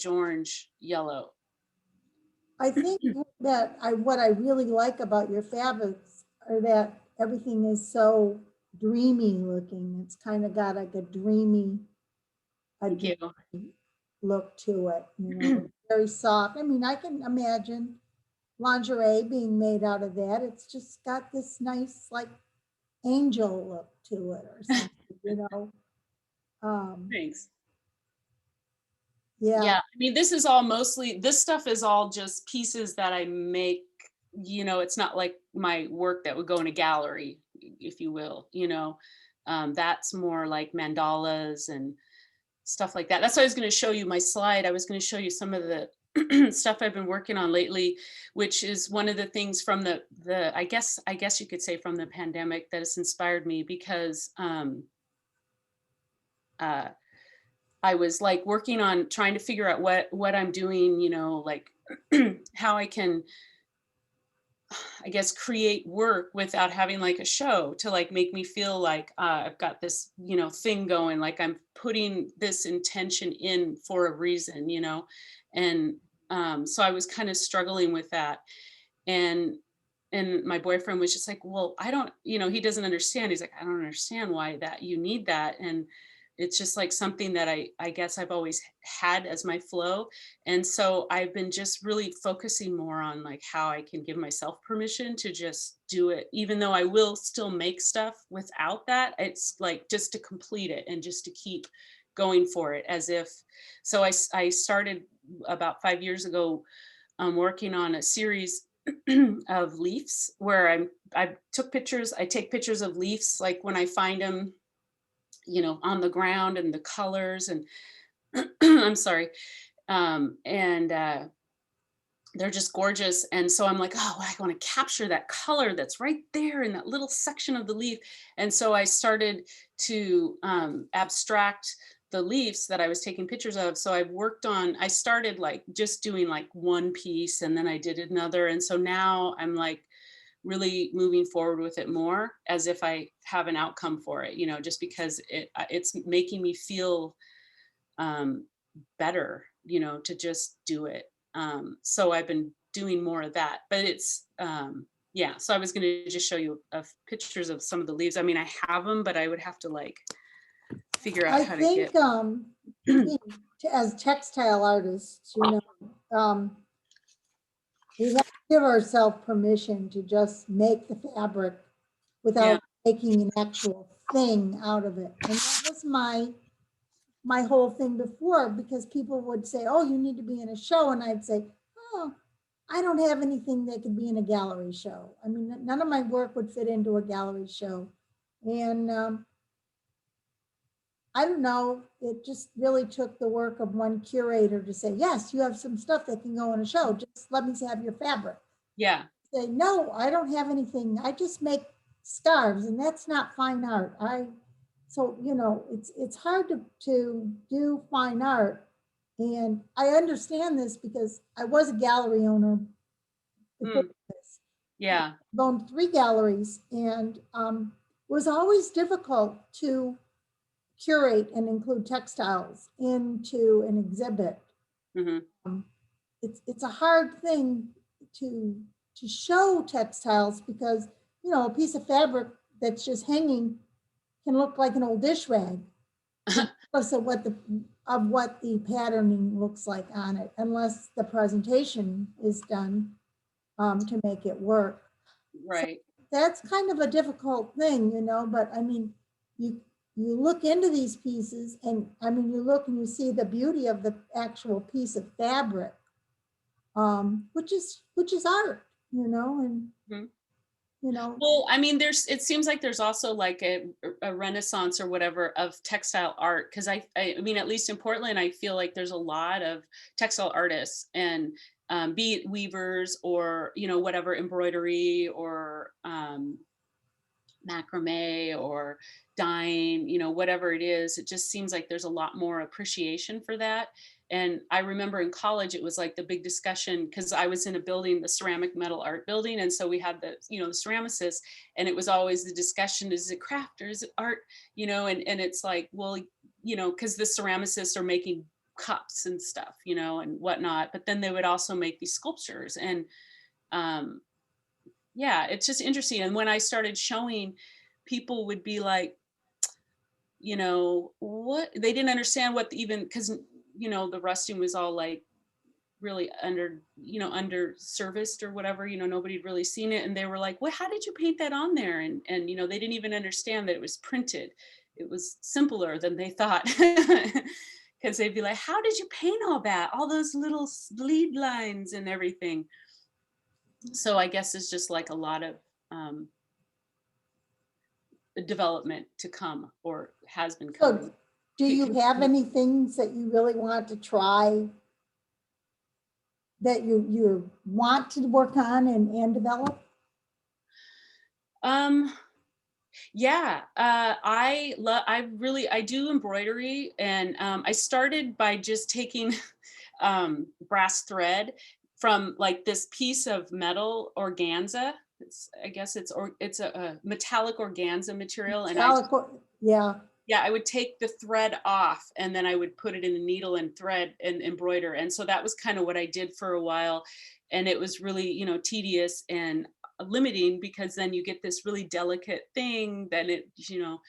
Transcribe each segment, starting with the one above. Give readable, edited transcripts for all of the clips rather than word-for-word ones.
orange, yellow. I think that what I really like about your fabrics are that everything is so dreamy looking. It's kind of got like a dreamy Thank you. look to it, you know, very soft. I mean, I can imagine lingerie being made out of that. It's just got this nice, like, angel look to it or something, you know. Thanks. Yeah. Yeah, I mean, this is all mostly, this stuff is all just pieces that I make, you know, it's not like my work that would go in a gallery, if you will, you know. That's more like mandalas and stuff like that. That's why I was going to show you my slide. I was going to show you some of the stuff I've been working on lately, which is one of the things from the I guess you could say from the pandemic that has inspired me, because uh, I was like working on trying to figure out what I'm doing, you know, like how I can, I guess, create work without having like a show to like make me feel like I've got this, you know, thing going, like I'm putting this intention in for a reason, you know. And so I was kind of struggling with that. And my boyfriend was just like, well, I don't, you know, he doesn't understand. He's like, I don't understand why that you need that. And it's just like something that I guess I've always had as my flow. And so I've been just really focusing more on like how I can give myself permission to just do it, even though I will still make stuff without that. It's like just to complete it and just to keep going for it as if, so I started about 5 years ago working on a series of leaves where I take pictures of leaves like when I find them, you know, on the ground, and the colors, and I'm sorry. And they're just gorgeous. And so I'm like, oh, I want to capture that color that's right there in that little section of the leaf. And so I started to abstract the leaves that I was taking pictures of. So I started like just doing like one piece, and then I did another. And so now I'm like really moving forward with it more as if I have an outcome for it, you know, just because it's making me feel um, better, you know, to just do it. So I've been doing more of that, but it's, yeah. So I was going to just show you pictures of some of the leaves. I mean, I have them, but I would have to like figure out how to get. As textile artists, you know, we have to give ourselves permission to just make the fabric without making an actual thing out of it. And that was my whole thing before, because people would say, oh, you need to be in a show. And I'd say, oh, I don't have anything that could be in a gallery show. I mean, none of my work would fit into a gallery show. And I don't know, it just really took the work of one curator to say, yes, you have some stuff that can go in a show. Just let me have your fabric. Yeah. Say, no, I don't have anything. I just make scarves, and that's not fine art. So, you know, it's hard to do fine art. And I understand this because I was a gallery owner before this. Yeah. I owned 3 galleries, and it was always difficult to curate and include textiles into an exhibit. It's a hard thing to show textiles because, you know, a piece of fabric that's just hanging can look like an old dish rag because of what the patterning looks like on it, unless the presentation is done to make it work. Right. So that's kind of a difficult thing, you know, but I mean, you look into these pieces, and I mean, you look and you see the beauty of the actual piece of fabric, which is art, you know, and you know. Well, I mean, it seems like there's also like a renaissance or whatever of textile art, because I mean, at least in Portland, I feel like there's a lot of textile artists, and be it weavers or, you know, whatever, embroidery or macrame or dyeing, you know, whatever it is. It just seems like there's a lot more appreciation for that. And I remember in college, it was like the big discussion, because I was in a building, the ceramic metal art building. And so we had the, you know, the ceramicists, and it was always the discussion, is it craft or is it art? You know, and it's like, well, you know, because the ceramicists are making cups and stuff, you know, and whatnot. But then they would also make these sculptures. And um, yeah, it's just interesting. And when I started showing, people would be like, you know, what, they didn't understand what even, because, you know, the rusting was all like really under, you know, under serviced or whatever, you know, nobody had really seen it. And they were like, well, how did you paint that on there? And, you know, they didn't even understand that it was printed. It was simpler than they thought. Because they'd be like, how did you paint all that? All those little bleed lines and everything. So I guess it's just like a lot of um, development to come, or has been coming. So do you have any things that you really want to try that you want to work on and develop? Yeah, I do embroidery, and I started by just taking brass thread from like this piece of metal organza. I guess it's a metallic organza material, and Yeah. yeah, I would take the thread off, and then I would put it in a needle and thread and embroider. And so that was kind of what I did for a while. And it was really, you know, tedious and limiting, because then you get this really delicate thing that it, you know,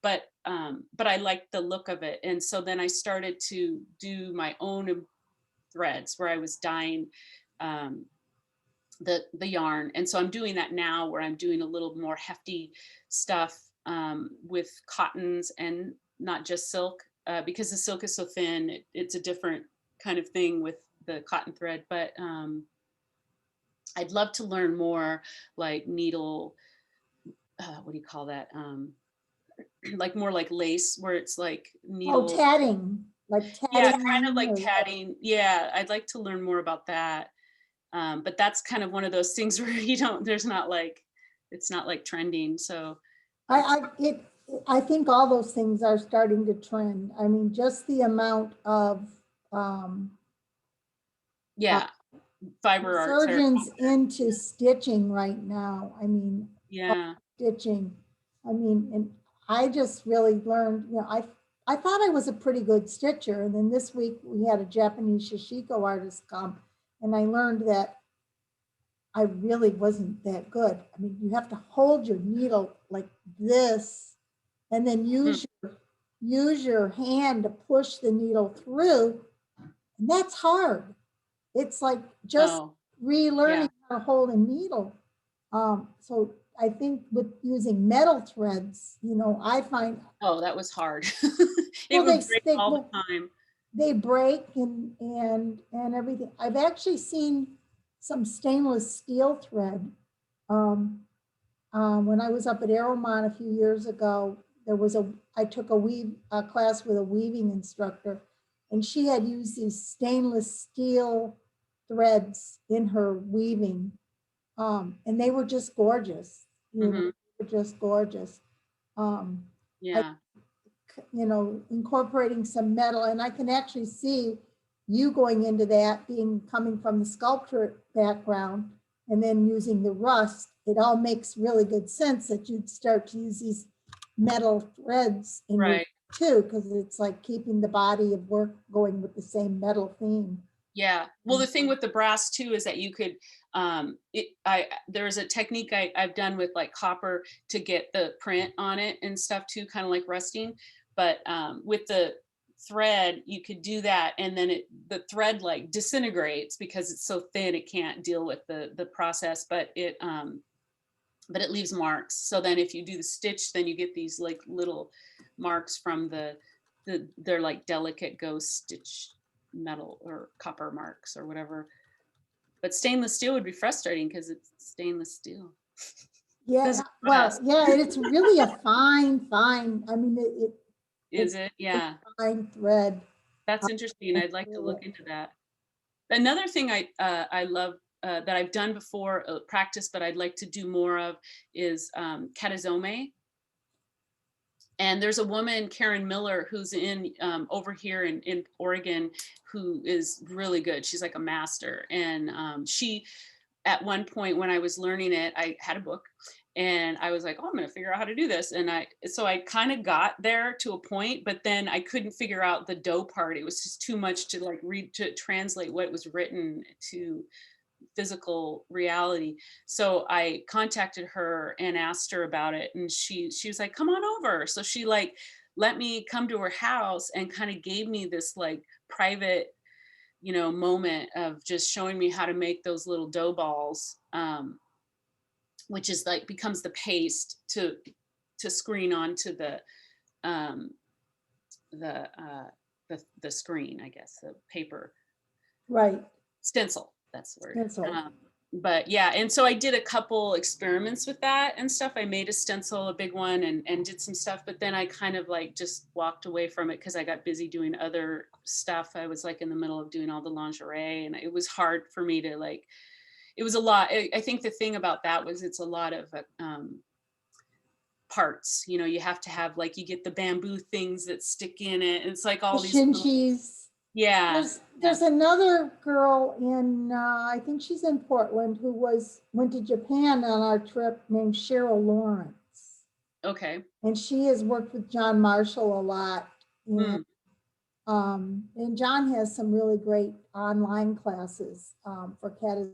but I liked the look of it. And so then I started to do my own threads where I was dyeing um, the yarn. And so I'm doing that now, where I'm doing a little more hefty stuff with cottons and not just silk, because the silk is so thin. It's a different kind of thing with the cotton thread. But I'd love to learn more like needle, what do you call that? Like more like lace, where it's like Oh, needle. tatting, like Yeah, tatting. kind of like tatting. Yeah, I'd like to learn more about that. But that's kind of one of those things where you don't, there's not like, it's not like trending. So I think all those things are starting to trend. I mean, just the amount of um, yeah, fiber arts are, surgeons into stitching right now. I mean, yeah. stitching. I mean, and I just really learned, you know, I thought I was a pretty good stitcher. And then this week we had a Japanese shishiko artist come, and I learned that I really wasn't that good. I mean, you have to hold your needle like this, and then Mm. use your hand to push the needle through. And that's hard. It's like just Oh, yeah. relearning how to hold a needle. So I think with using metal threads, you know, I find, Oh, that was hard. It well, would break all the well, time. they break and everything. I've actually seen some stainless steel thread. Um, when I was up at Aeromont a few years ago, I took a class with a weaving instructor, and she had used these stainless steel threads in her weaving. And they were just gorgeous, you know, Hmm. they were just gorgeous. Um, I, Yeah. you know, incorporating some metal, and I can actually see you going into that, coming from the sculpture background and then using the rust. It all makes really good sense that you'd start to use these metal threads in your Right. too, because it's like keeping the body of work going with the same metal theme. Yeah. Well, the thing with the brass too is that you could, there's a technique I've done with like copper to get the print on it and stuff too, kind of like rusting. But with the thread, you could do that, and then the thread like disintegrates because it's so thin it can't deal with the process. But it leaves marks. So then if you do the stitch, then you get these like little marks from they're like delicate ghost stitch metal or copper marks or whatever. But stainless steel would be frustrating because it's stainless steel. Yeah, Doesn't well, rust. yeah, it's really a fine. I mean, Is it's it? a Yeah. fine thread. That's interesting. I'd like to look into that. Another thing I love that I've done before, practice, but I'd like to do more of is katazome. And there's a woman, Karen Miller, who's in over here in Oregon, who is really good. She's like a master. And she, at one point when I was learning it, I had a book, And I was like, oh, I'm going to figure out how to do this. And so I kind of got there to a point, but then I couldn't figure out the dough part. It was just too much to like read, to translate what was written to physical reality. So I contacted her and asked her about it. And she was like, come on over. So she like let me come to her house and kind of gave me this like private, moment of just showing me how to make those little dough balls. Which is like becomes the paste to screen onto um the the screen, I guess, the paper Right. stencil, that's the word. Stencil. But yeah, and so I did a couple experiments with that and stuff. I made a stencil, a big one, and did some stuff, but then I kind of like just walked away from it because I got busy doing other stuff. I was like in the middle of doing all the lingerie, and it was hard for me to like, it was a lot. I think the thing about that was it's a lot of parts. You have to have like, you get the bamboo things that stick in it. It's like The all these little, shinshis. yeah, yeah. There's another girl in, I think she's in Portland, who went to Japan on our trip, named Cheryl Lawrence. Okay. And she has worked with John Marshall a lot. And, and John has some really great online classes for Catazome.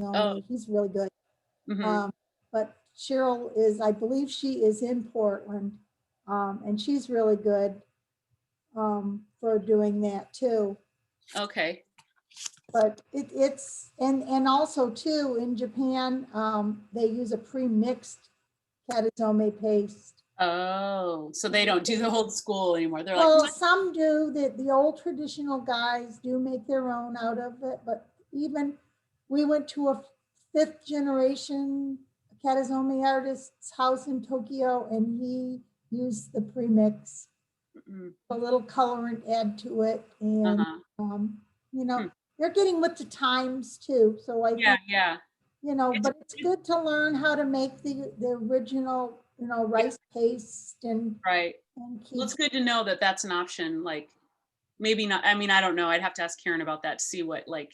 Oh. He's really good. Mm-hmm. But Cheryl is, I believe she is in Portland, and she's really good for doing that too. Okay. But it's and also too in Japan, they use a pre-mixed Catazome paste. Oh, so they don't do the old school anymore. They're like, Well, some do. The old traditional guys do make their own out of it, but even we went to a 5th generation Catazome artist's house in Tokyo, and he used the premix, a little colorant add to it, and they're getting with the times too. So I think, yeah. but it's good to learn how to make the original, rice paste and Right. keep. Well, it's good to know that that's an option. Like, maybe not. I mean, I don't know. I'd have to ask Karen about that to see what, like,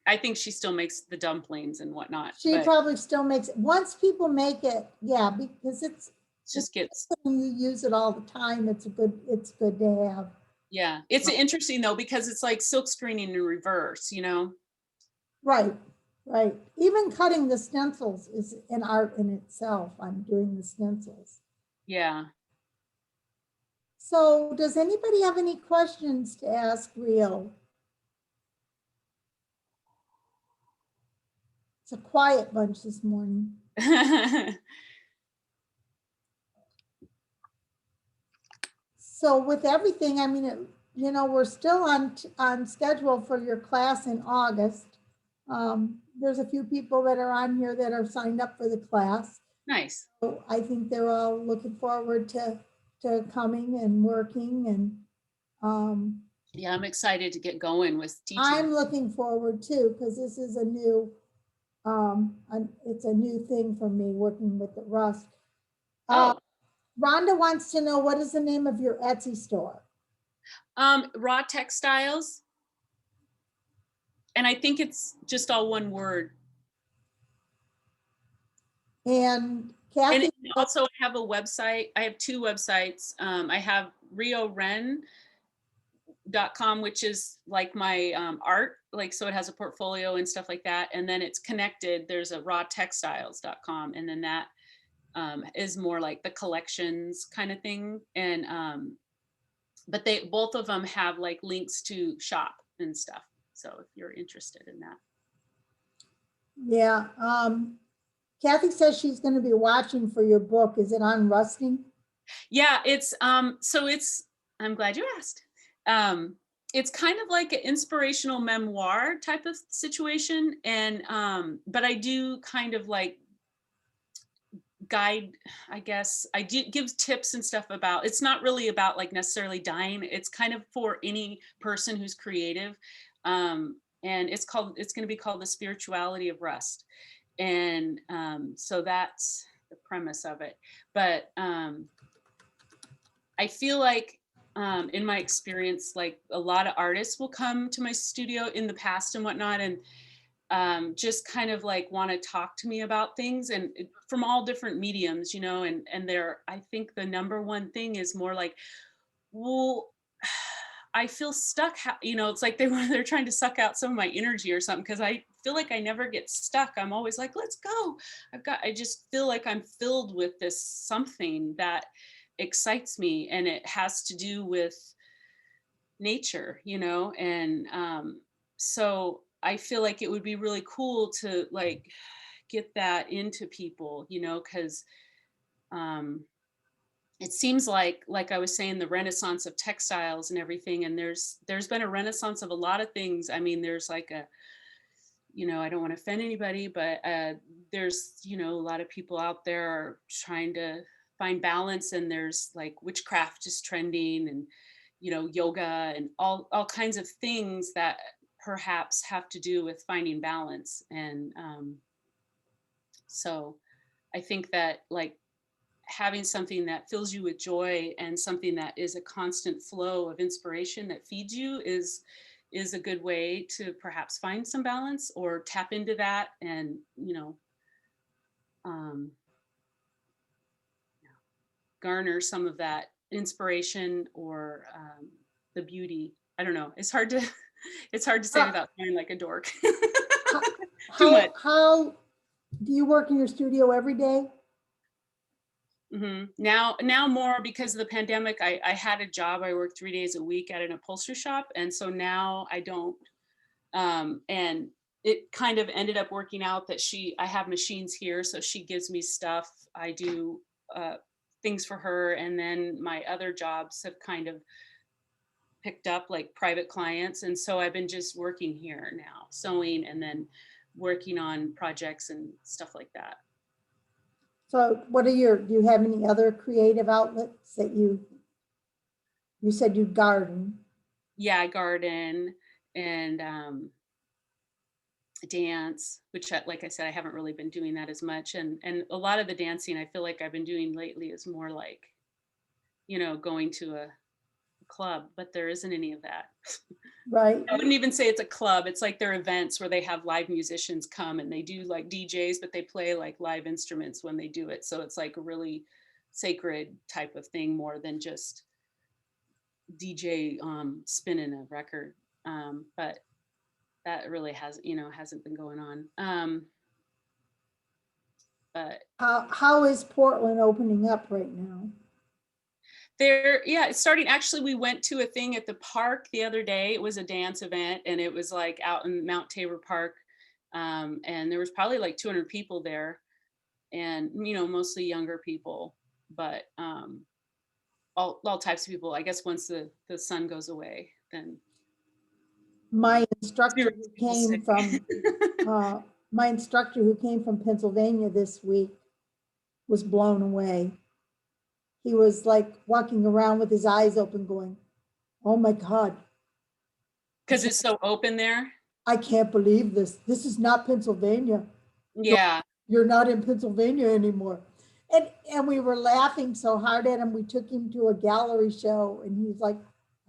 I think she still makes the dumplings and whatnot. She probably still makes it. Once people make it, yeah, because it's just gets, when you use it all the time, it's good to have. Yeah. It's interesting though, because it's like silk screening in reverse, Right. Right. Even cutting the stencils is an art in itself. I'm doing the stencils. Yeah. So does anybody have any questions to ask Rio? It's a quiet bunch this morning. So with everything, I mean, we're still on schedule for your class in August. There's a few people that are on here that are signed up for the class. Nice. So I think they're all looking forward to coming and working, and yeah, I'm excited to get going with teaching. I'm looking forward too, because this is a new, it's a new thing for me working with the rust. Rhonda wants to know, what is the name of your Etsy store? Raw Textiles. And I think it's just all one word. And Kathy. And also I have a website. I have 2 websites. I have riowrenn.com, which is like my art, like, so it has a portfolio and stuff like that. And then it's connected. There's a rawtextiles.com. And then that is more like the collections kind of thing. And but both of them have like links to shop and stuff. So if you're interested in that. Yeah. Kathy says she's going to be watching for your book. Is it on rusting? Yeah, it's so it's, I'm glad you asked. It's kind of like an inspirational memoir type of situation. And but I do kind of like guide, I guess. I do give tips and stuff about, it's not really about like necessarily dyeing. It's kind of for any person who's creative. And it's going to be called The Spirituality of Rust. And so that's the premise of it. But I feel like in my experience, like a lot of artists will come to my studio in the past and whatnot, and just kind of like want to talk to me about things and from all different mediums, and they're, I think the number one thing is more like, well, I feel stuck. It's like they're trying to suck out some of my energy or something, because I feel like I never get stuck. I'm always like, let's go. I just feel like I'm filled with this something that excites me, and it has to do with nature, and so I feel like it would be really cool to like get that into people, because um it seems like I was saying, the renaissance of textiles and everything, and there's been a renaissance of a lot of things. I mean, there's like a, I don't want to offend anybody, but there's, a lot of people out there are trying to find balance, and there's like witchcraft is trending, and yoga and all kinds of things that perhaps have to do with finding balance. And so I think that like having something that fills you with joy and something that is a constant flow of inspiration that feeds you is a good way to perhaps find some balance or tap into that, and um, garner some of that inspiration or the beauty. I don't know, it's hard to it's hard to say How, without sounding like a dork. Too how, much. how do you work in your studio every day? Now more because of the pandemic. I had a job. I worked 3 days a week at an upholstery shop, and so now I don't. And it kind of ended up working out that I have machines here, so she gives me stuff. I do things for her, and then my other jobs have kind of picked up like private clients, and so I've been just working here now, sewing, and then working on projects and stuff like that. So do you have any other creative outlets that you said you garden? Yeah, I garden and dance, which like I said, I haven't really been doing that as much. And a lot of the dancing I feel like I've been doing lately is more like, going to a club, but there isn't any of that. Right. I wouldn't even say it's a club. It's like their events where they have live musicians come, and they do like DJs, but they play like live instruments when they do it. So it's like a really sacred type of thing, more than just DJ spinning a record. But that really hasn't been going on. But How is Portland opening up right now? it's starting. Actually, we went to a thing at the park the other day. It was a dance event, and it was like out in Mount Tabor Park. And there was probably like 200 people there, and mostly younger people, but all types of people. I guess once the sun goes away, then My instructor serious who people came sick. from my instructor who came from Pennsylvania this week was blown away. He was like walking around with his eyes open going, oh my God. Because it's so open there. I can't believe this. This is not Pennsylvania. Yeah. You're not in Pennsylvania anymore. And we were laughing so hard at him. We took him to a gallery show, and he's like,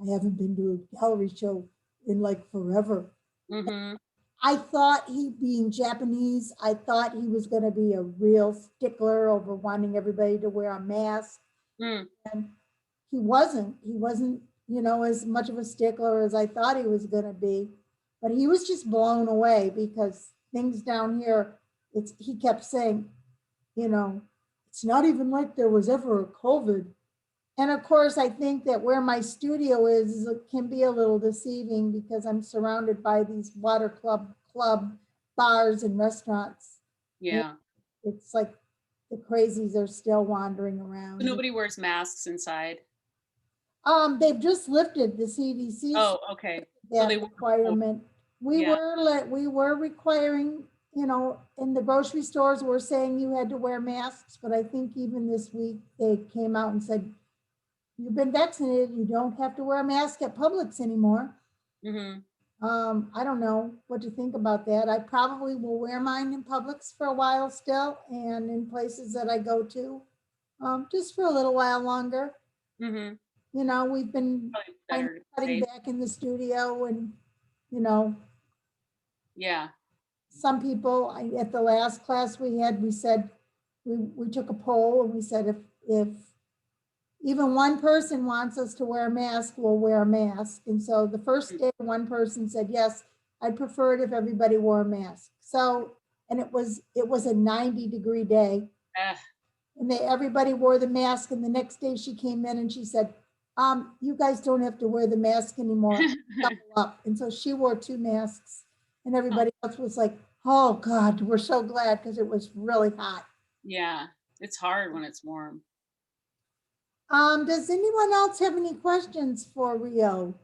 I haven't been to a gallery show in like forever. Mm-hmm. I thought he, being Japanese, I thought he was going to be a real stickler over wanting everybody to wear a mask. Mm. And he wasn't. He wasn't, as much of a stickler as I thought he was going to be. But he was just blown away because things down here, he kept saying, it's not even like there was ever a COVID. And of course, I think that where my studio is, it can be a little deceiving because I'm surrounded by these water club bars and restaurants. Yeah. It's like the crazies are still wandering around. Nobody wears masks inside. They've just lifted the CDC. Oh, okay. That So they requirement. We were requiring, in the grocery stores, we're saying you had to wear masks, but I think even this week they came out and said, you've been vaccinated, you don't have to wear a mask at Publix anymore. Mm-hmm. I don't know what to think about that. I probably will wear mine in Publix for a while still, and in places that I go to, just for a little while longer. Mm-hmm. We've been cutting back in the studio, and Yeah. some people, at the last class we had, we said, we took a poll and we said, if even one person wants us to wear a mask, we'll wear a mask. And so the first day, one person said, yes, I'd prefer it if everybody wore a mask. So, and it was a 90-degree day. And everybody wore the mask. And the next day she came in and she said, you guys don't have to wear the mask anymore. Double up. And so she wore 2 masks and everybody else was like, oh God, we're so glad, because it was really hot. Yeah, it's hard when it's warm. Does anyone else have any questions for Rio?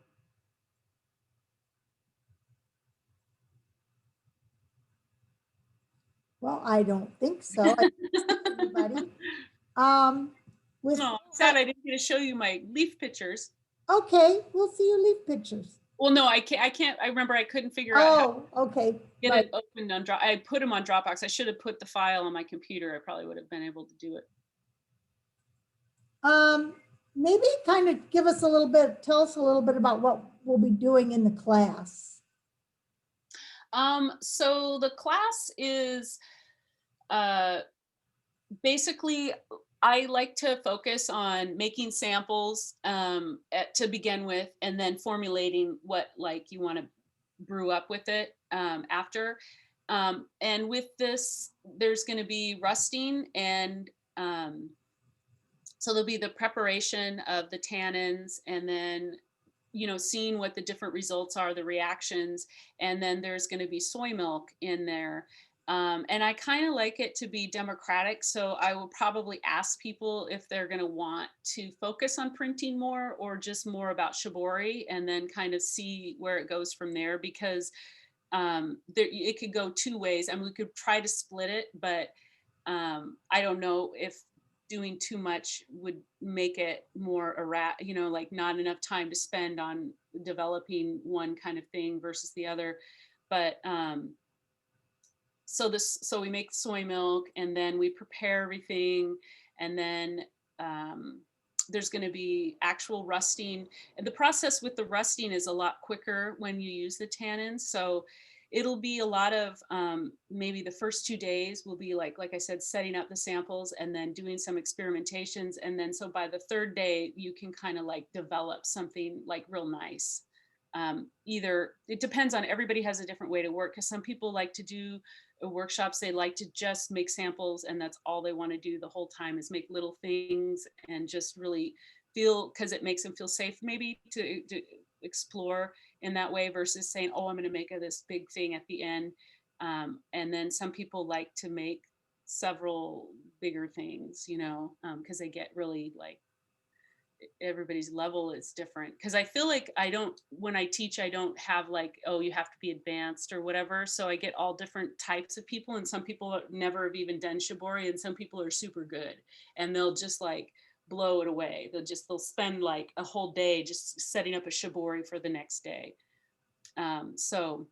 Well, I don't think so. Anybody? No, sad I didn't get to show you my leaf pictures. Okay, we'll see your leaf pictures. Well, no, I can't. I remember I couldn't figure out how okay. get it opened on Drop. I put them on Dropbox. I should have put the file on my computer. I probably would have been able to do it. Maybe kind of give us a little bit, tell us a little bit about what we'll be doing in the class. So the class is basically, I like to focus on making samples to begin with, and then formulating what like you want to brew up with it after. And with this, there's going to be rusting, and so there'll be the preparation of the tannins, and then seeing what the different results are, the reactions, and then there's going to be soy milk in there. And I kind of like it to be democratic, so I will probably ask people if they're going to want to focus on printing more or just more about shibori, and then kind of see where it goes from there, because it could go 2 ways. I mean, we could try to split it, but I don't know if doing too much would make it more like not enough time to spend on developing one kind of thing versus the other. But so we make soy milk, and then we prepare everything, and then there's going to be actual rusting. And the process with the rusting is a lot quicker when you use the tannins. So it'll be a lot of maybe the first 2 days will be like I said, setting up the samples and then doing some experimentations. And then so by the 3rd day, you can kind of like develop something like real nice. Either it depends on, everybody has a different way to work, because some people like to do workshops, they like to just make samples and that's all they want to do the whole time, is make little things and just really feel, because it makes them feel safe maybe to explore in that way, versus saying, oh, I'm going to make this big thing at the end. And then some people like to make several bigger things, because they get really like, everybody's level is different. Because I feel like when I teach, I don't have like, oh, you have to be advanced or whatever. So I get all different types of people, and some people never have even done shibori, and some people are super good and they'll just like blow it away. They'll spend like a whole day just setting up a shibori for the next day. So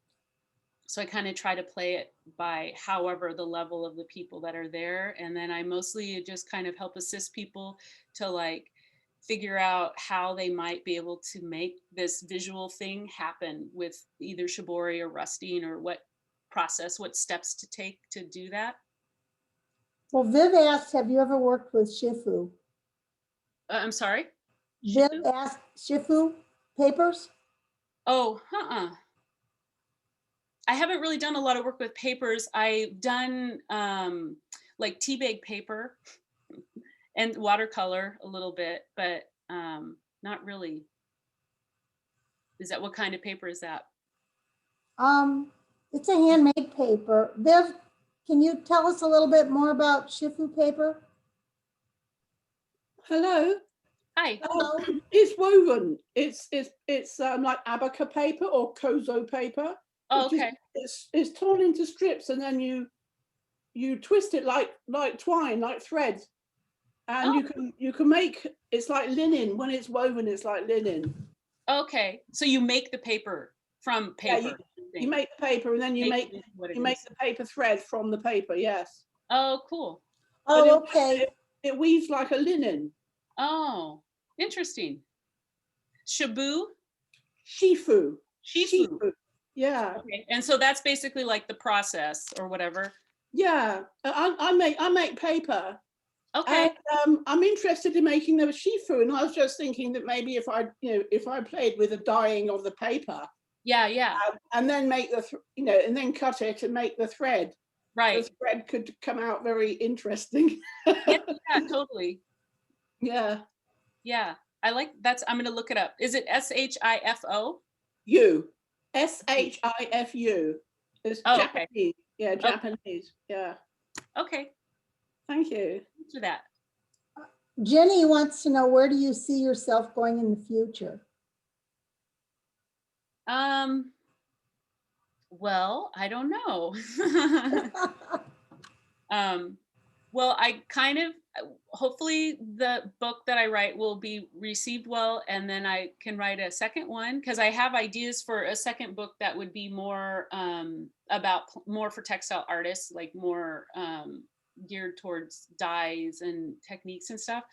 I kind of try to play it by however the level of the people that are there. And then I mostly just kind of help assist people to like figure out how they might be able to make this visual thing happen with either shibori or rusting, or what steps to take to do that. Well, Viv asked, have you ever worked with Shifu? I'm sorry? Viv asked, Shifu papers? Oh, I haven't really done a lot of work with papers. I've done like tea bag paper and watercolor a little bit, but not really. What kind of paper is that? It's a handmade paper. Viv, can you tell us a little bit more about Shifu paper? Hello. Hi. It's woven. It's like abaca paper or kozo paper. Oh, okay. It's torn into strips, and then you twist it like twine, like thread, and you can make, it's like linen. When it's woven, it's like linen. Okay, so you make the paper from paper. Yeah, you make the paper, and then you make the paper thread from the paper. Yes. Oh, cool. Oh, okay. It weaves like a linen. Oh, interesting. Shifu. Shifu. Yeah. Okay. And so that's basically like the process or whatever. Yeah. I make paper. Okay. And I'm interested in making them a shifu, and I was just thinking that maybe if I played with the dyeing of the paper, Yeah. and then make and then cut it and make the thread. Right. The thread could come out very interesting. Yeah, totally. Yeah. Yeah. I like that's, I'm going to look it up. Is it SHIFO? SHIFU. It's Oh, Japanese. okay. Yeah, Japanese. Yeah. Okay. Thank you. Thanks for that. Jenny wants to know, where do you see yourself going in the future? Well, I don't know. Well, I kind of, hopefully the book that I write will be received well, and then I can write a second one, because I have ideas for a second book that would be more more for textile artists, like more geared towards dyes and techniques and stuff.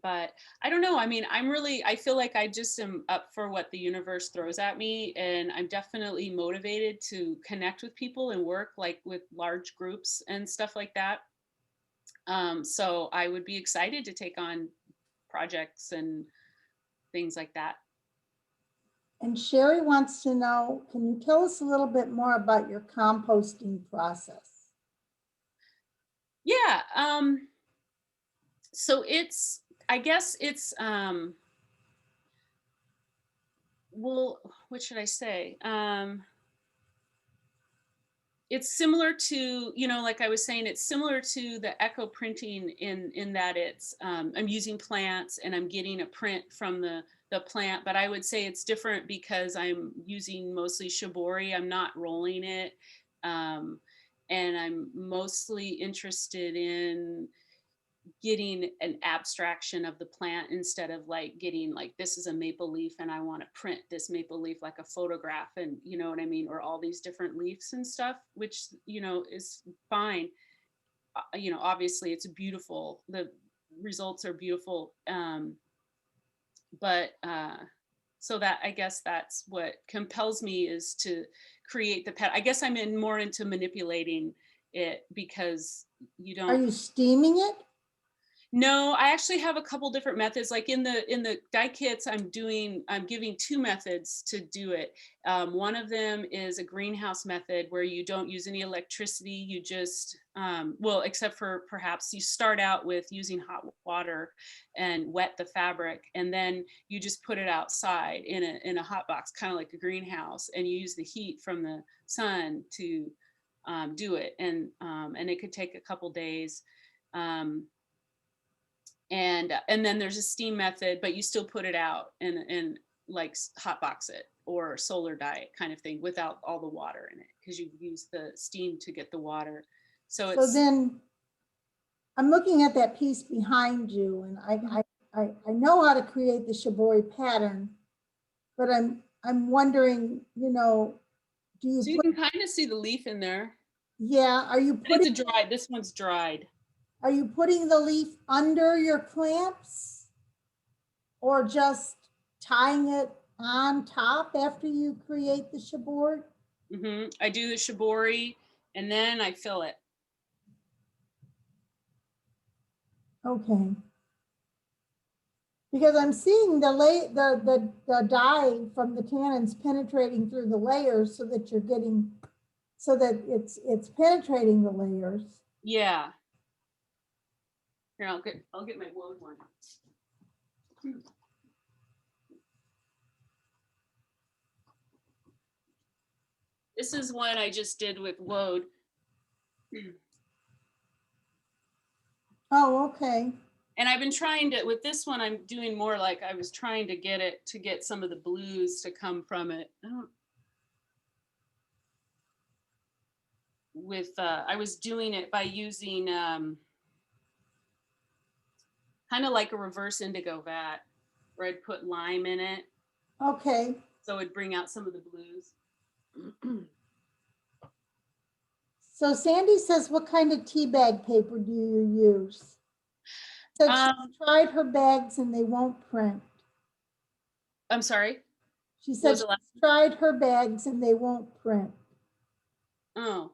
But I don't know. I mean, I feel like I just am up for what the universe throws at me. And I'm definitely motivated to connect with people and work like with large groups and stuff like that. So I would be excited to take on projects and things like that. And Sherry wants to know, can you tell us a little bit more about your composting process? Yeah. So I guess it's, well, what should I say? It's similar to, like I was saying, it's similar to the eco printing in that it's, I'm using plants and I'm getting a print from the plant, but I would say it's different because I'm using mostly shibori. I'm not rolling it. And I'm mostly interested in getting an abstraction of the plant instead of like getting like, this is a maple leaf and I want to print this maple leaf like a photograph, and you know what I mean, or all these different leaves and stuff, which is fine. Obviously it's beautiful, the results are beautiful, but so that, I guess that's what compels me, is to create the pet. I guess I'm more into manipulating it, because you don't. Are you steaming it? No, I actually have a couple different methods. Like in the dye kits, I'm giving two methods to do it. One of them is a greenhouse method where you don't use any electricity. You just, well, except for perhaps you start out with using hot water and wet the fabric, and then you just put it outside in a hot box, kind of like a greenhouse, and you use the heat from the sun to do it, and it could take a couple days. And then there's a steam method, but you still put it out and like hot box it, or solar dye it kind of thing, without all the water in it, because you use the steam to get the water. So then I'm looking at that piece behind you, and I know how to create the shibori pattern, but I'm wondering, do you so you can kind of see the leaf in there. Yeah, This one's dried. Are you putting the leaf under your clamps, or just tying it on top after you create the shibori? I do the shibori and then I fill it. Okay. Because I'm seeing the dye from the tannins penetrating through the layers, so that it's penetrating the layers. Yeah. Here, I'll get my woad one. This is one I just did with woad. Oh, okay. And I've been trying to, with this one, I'm doing more like, I was trying to get some of the blues to come from it. I was doing it by using kind of like a reverse indigo vat, where I'd put lime in it. Okay. So it'd bring out some of the blues. So Sandy says, what kind of tea bag paper do you use? So she's tried her bags and they won't print. I'm sorry? She What said was the last? she's tried her bags and they won't print. Oh,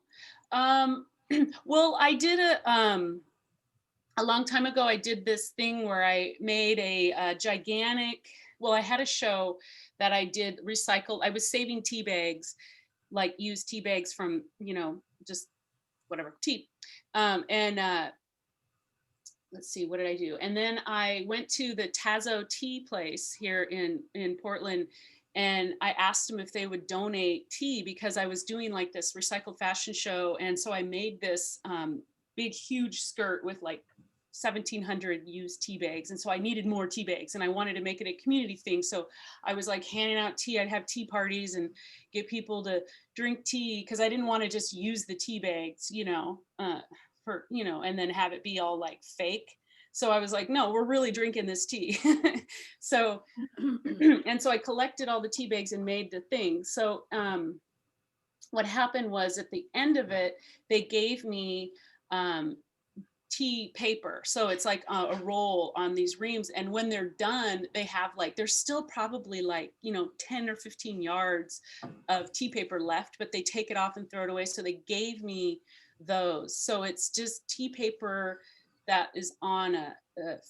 well, I did a long time ago, I did this thing where I made a gigantic, well, I had a show that I did recycled. I was saving tea bags, like used tea bags from, you know, just whatever, tea. And let's see, what did I do? And then I went to the Tazo tea place here in Portland, and I asked them if they would donate tea because I was doing like this recycled fashion show. And so I made this big, huge skirt with like 1,700 used tea bags. And so I needed more tea bags and I wanted to make it a community thing. So I was like handing out tea. I'd have tea parties and get people to drink tea because I didn't want to just use the tea bags, you know, for, you know, and then have it be all like fake. So I was like, no, we're really drinking this tea. So, and so I collected all the tea bags and made the thing. So what happened was at the end of it, they gave me tea paper. So it's like a roll on these reams. And when they're done, they have like, there's still probably like, you know, 10 or 15 yards of tea paper left, but they take it off and throw it away. So they gave me those. So it's just tea paper that is on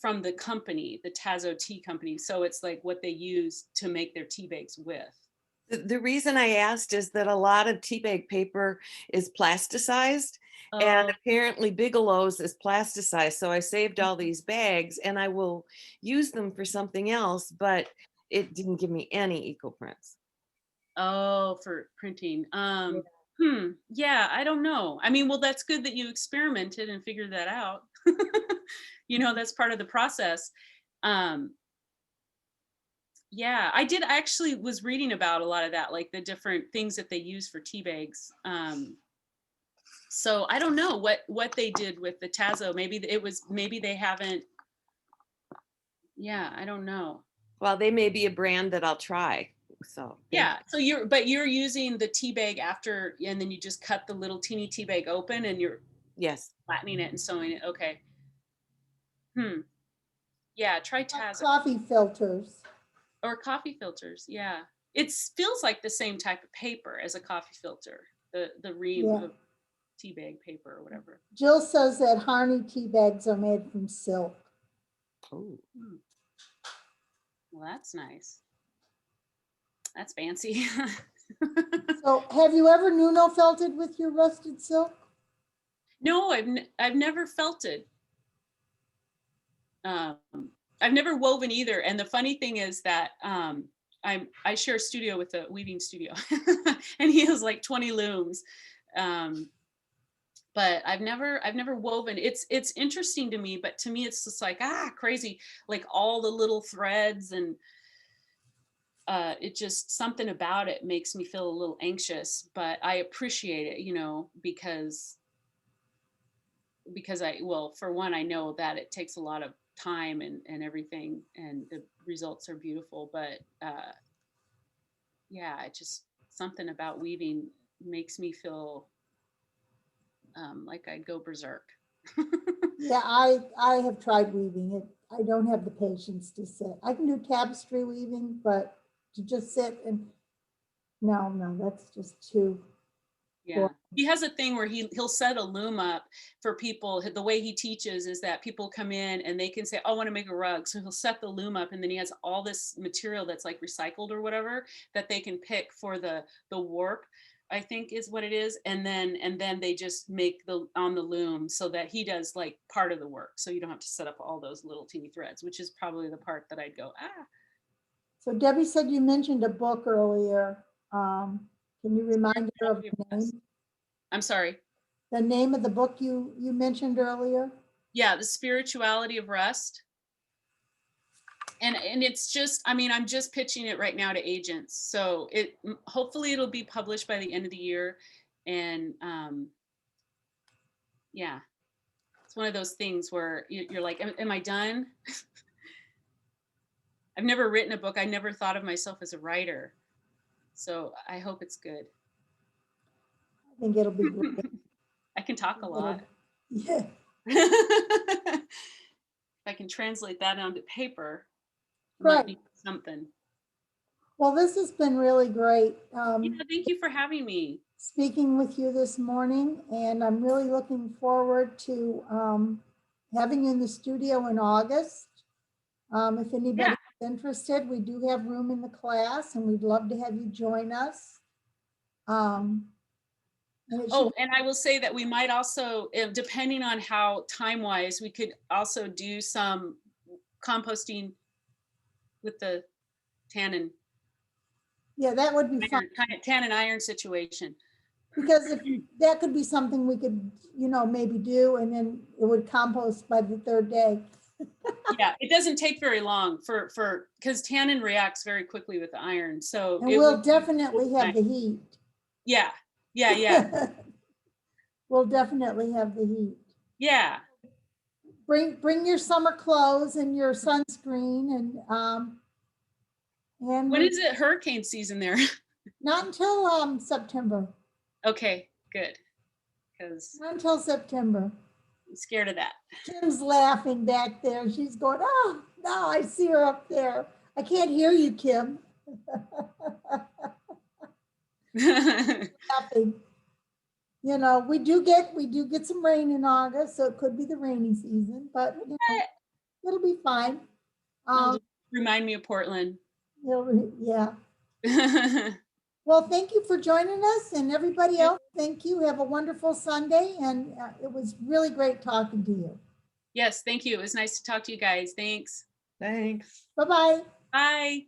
from the company, the Tazo tea company. So it's like what they use to make their tea bags with. The reason I asked is that a lot of tea bag paper is plasticized, and Oh, apparently Bigelow's is plasticized. So I saved all these bags and I will use them for something else, but it didn't give me any eco prints. oh, for printing. Yeah, I don't know. I mean, well, that's good that you experimented and figured that out. You know, that's part of the process. Um, yeah, I did actually was reading about a lot of that, like the different things that they use for tea bags. So I don't know what they did with the Tazo. Maybe it was, maybe they haven't. Yeah, I don't know. Well, they may be a brand that I'll try. So Yeah, so you're using the tea bag after, and then you just cut the little teeny tea bag open and you're yes. flattening it and sewing it. Okay. Yeah, try Tazo Coffee filters. or coffee filters. Yeah. It feels like the same type of paper as a coffee filter, the ream Yeah. of tea bag paper or whatever. Jill says that Harney tea bags are made from silk. Oh. Well, that's nice. That's fancy. So have you ever Nuno felted with your rusted silk? No, I've never felted. I've never woven either. And the funny thing is that I share a studio with a weaving studio, and he has like 20 looms. But I've never woven. It's interesting to me, but to me it's just like crazy, like all the little threads, and it just, something about it makes me feel a little anxious, but I appreciate it, you know, because well, for one, I know that it takes a lot of time and everything, and the results are beautiful, but yeah, it just, something about weaving makes me feel like I'd go berserk. Yeah, I have tried weaving it. I don't have the patience to sit. I can do tapestry weaving, but to just sit and, no, that's just too. Yeah, he has a thing where he'll set a loom up for people. The way he teaches is that people come in and they can say, oh, I want to make a rug. So he'll set the loom up, and then he has all this material that's like recycled or whatever that they can pick for the warp, I think is what it is. And then they just make on the loom, so that he does like part of the work. So you don't have to set up all those little teeny threads, which is probably the part that I'd go, So Debbie said you mentioned a book earlier. Can you remind her of the name? I'm sorry. The name of the book you mentioned earlier? Yeah, The Spirituality of Rust. And it's just, I mean, I'm just pitching it right now to agents. So hopefully it'll be published by the end of the year. And yeah, it's one of those things where you're like, am I done? I've never written a book. I never thought of myself as a writer. So I hope it's good. I think it'll be great. I can talk a lot. Yeah. If I can translate that onto paper, it might be something. Well, this has been really great. Thank you for having me. Speaking with you this morning, and I'm really looking forward to having you in the studio in August. If anybody's interested, we do have room in the class, and we'd love to have you join us. And and I will say that we might also, depending on how time-wise, we could also do some composting with the tannin. Yeah, that would be fun. Kind of tannin iron situation. Because if that could be something we could, maybe do, and then it would compost by the third day. Yeah, it doesn't take very long because tannin reacts very quickly with the iron. So and we'll definitely have the heat. Yeah. We'll definitely have the heat. Yeah. Bring your summer clothes and your sunscreen, and when is it hurricane season there? Not until September. Okay, good. Because not until September. I'm scared of that. Kim's laughing back there. She's going, oh, no, I see her up there. I can't hear you, Kim. Laughing. We do get some rain in August, so it could be the rainy season, but it'll be fine. Remind me of Portland. Yeah. Well, thank you for joining us, and everybody else, thank you. Have a wonderful Sunday, and it was really great talking to you. Yes, thank you. It was nice to talk to you guys. Thanks. Thanks. Bye-bye. Bye.